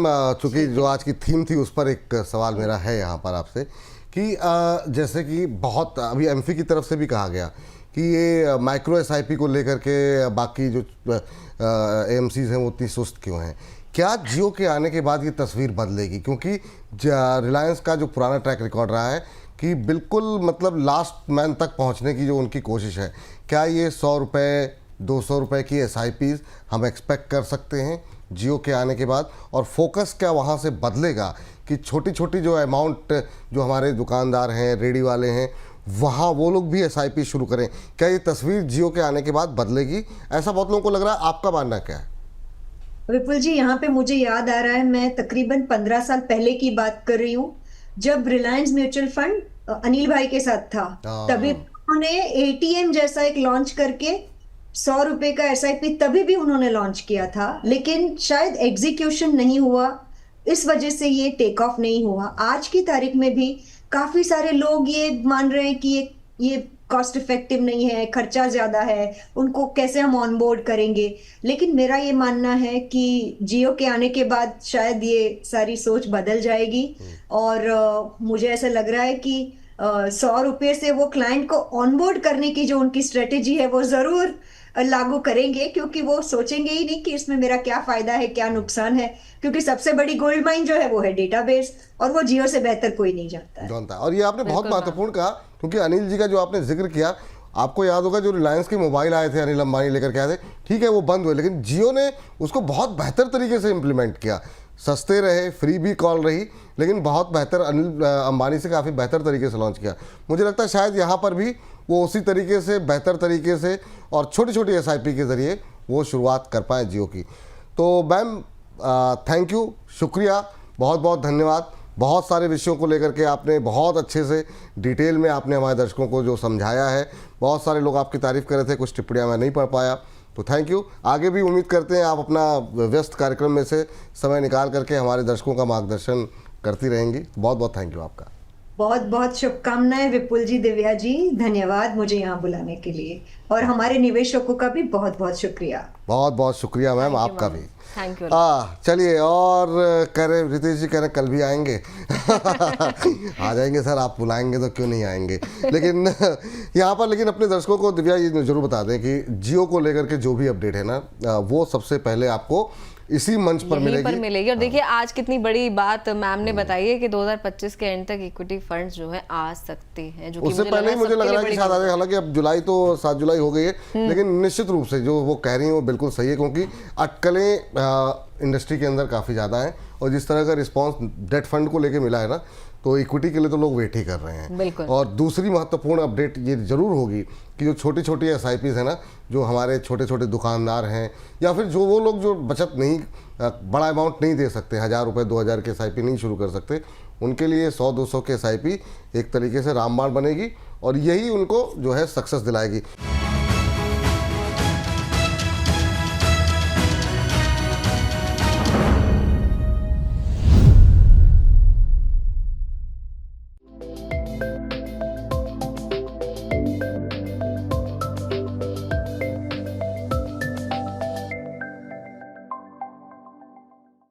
चूंकि जो आज की थीम थी उस पर एक सवाल मेरा है यहाँ पर आपसे कि जैसे कि बहुत अभी एमफी की तरफ से भी कहा गया कि ये माइक्रो एसआईपी को लेकर के बाकी जो एएमसीज हैं वो इतनी सुस्त क्यों हैं। क्या जियो के आने के बाद ये तस्वीर बदलेगी? क्योंकि रिलायंस का जो पुराना ट्रैक रिकॉर्ड रहा है कि बिल्कुल मतलब लास्ट मैन तक पहुंचने की जो उनकी कोशिश है, क्या ये 100 रुपये 200 रुपये की एसआईपीज़ हम एक्सपेक्ट कर सकते हैं जियो के आने के बाद? और फोकस क्या वहाँ से बदलेगा कि छोटी छोटी जो अमाउंट जो हमारे दुकानदार हैं, रेडी वाले हैं, वहाँ वो लोग भी एसआईपी शुरू करें? क्या ये तस्वीर जियो के आने के बाद बदलेगी? ऐसा बहुत लोगों को लग रहा है, आपका मानना क्या है? विपुल जी, यहाँ पे मुझे याद आ रहा है, मैं तकरीबन 15 साल पहले की बात कर रही हूँ, जब रिलायंस म्यूचुअल फंड अनिल भाई के साथ था। तभी उन्होंने एटीएम जैसा एक लॉन्च करके 100 रुपए का एसआईपी तभी भी उन्होंने लॉन्च किया था, लेकिन शायद एग्जीक्यूशन नहीं हुआ, इस वजह से ये टेक ऑफ नहीं हुआ। आज की तारीख में भी काफी सारे लोग ये मान रहे हैं कि ये कॉस्ट इफेक्टिव नहीं है, खर्चा ज्यादा है, उनको कैसे हम ऑन बोर्ड करेंगे। लेकिन मेरा ये मानना है कि जियो के आने के बाद शायद ये सारी सोच बदल जाएगी और मुझे ऐसा लग रहा है कि 100 रुपये से वो क्लाइंट को ऑनबोर्ड करने की जो उनकी स्ट्रेटेजी है वो जरूर लागू करेंगे, क्योंकि वो सोचेंगे ही नहीं कि इसमें मेरा क्या फायदा है, क्या नुकसान है, क्योंकि सबसे बड़ी गोल्ड माइन जो है वो है डेटाबेस, और वो जियो से बेहतर कोई नहीं जानता है। और ये आपने बहुत महत्वपूर्ण कहा, क्योंकि अनिल जी का जो आपने जिक्र किया, आपको याद होगा जो रिलायंस के मोबाइल आए थे, अनिल अंबानी लेकर के आए थे, ठीक है वो बंद हुए, लेकिन जियो ने उसको बहुत बेहतर तरीके से इम्प्लीमेंट किया। सस्ते रहे, फ्री भी कॉल रही, लेकिन बहुत बेहतर, अनिल अंबानी से काफ़ी बेहतर तरीके से लॉन्च किया। मुझे लगता है शायद यहाँ पर भी वो उसी तरीके से, बेहतर तरीके से और छोटी छोटी एसआईपी के ज़रिए वो शुरुआत कर पाएँ जियो की। तो मैम थैंक यू, शुक्रिया, बहुत बहुत धन्यवाद। बहुत सारे विषयों को लेकर के आपने बहुत अच्छे से डिटेल में आपने हमारे दर्शकों को जो समझाया है। बहुत सारे लोग आपकी तारीफ़ कर रहे थे, कुछ टिप्पणियाँ मैं नहीं पढ़ पाया, तो थैंक यू। आगे भी उम्मीद करते हैं आप अपना व्यस्त कार्यक्रम में से समय निकाल करके हमारे दर्शकों का मार्गदर्शन करती रहेंगी। बहुत बहुत थैंक यू आपका। बहुत बहुत शुभकामनाएं विपुल जी, दिव्या जी, धन्यवाद मुझे यहाँ बुलाने के लिए, और हमारे निवेशकों का भी बहुत बहुत शुक्रिया। बहुत बहुत शुक्रिया मैम, आपका भी थैंक यू। चलिए, और कह रहे रितेश जी, कह रहे कल भी आएंगे। आ जाएंगे सर, आप बुलाएंगे तो क्यों नहीं आएंगे। लेकिन यहाँ पर लेकिन अपने दर्शकों को दिव्या ये जरूर बता दें कि जियो को लेकर के जो भी अपडेट है ना, वो सबसे पहले आपको इसी मंच पर मिलेगी। और देखिए आज कितनी बड़ी बात मैम ने बताई है कि 2025 के एंड तक इक्विटी फंड्स जो है आ सकते हैं, जो उससे पहले ही मुझे लग रहा है कि शायद आ जाए। हालांकि अब जुलाई तो 7 जुलाई हो गई है, लेकिन निश्चित रूप से जो वो कह रही हैं वो बिल्कुल सही है, क्योंकि अटकलें इंडस्ट्री के अंदर काफ़ी ज़्यादा हैं, और जिस तरह का रिस्पॉन्स डेट फंड को लेके मिला है ना, तो इक्विटी के लिए तो लोग वेट ही कर रहे हैं। और दूसरी महत्वपूर्ण अपडेट ये जरूर होगी कि जो छोटी छोटी एसआईपीज़ है ना, जो हमारे छोटे छोटे दुकानदार हैं, या फिर जो वो लोग जो बचत नहीं, बड़ा अमाउंट नहीं दे सकते, 1000 रुपये 2000 के एसआईपी नहीं शुरू कर सकते, उनके लिए 100-200 के एसआईपी एक तरीके से रामबाण बनेगी, और यही उनको जो है सक्सेस दिलाएगी।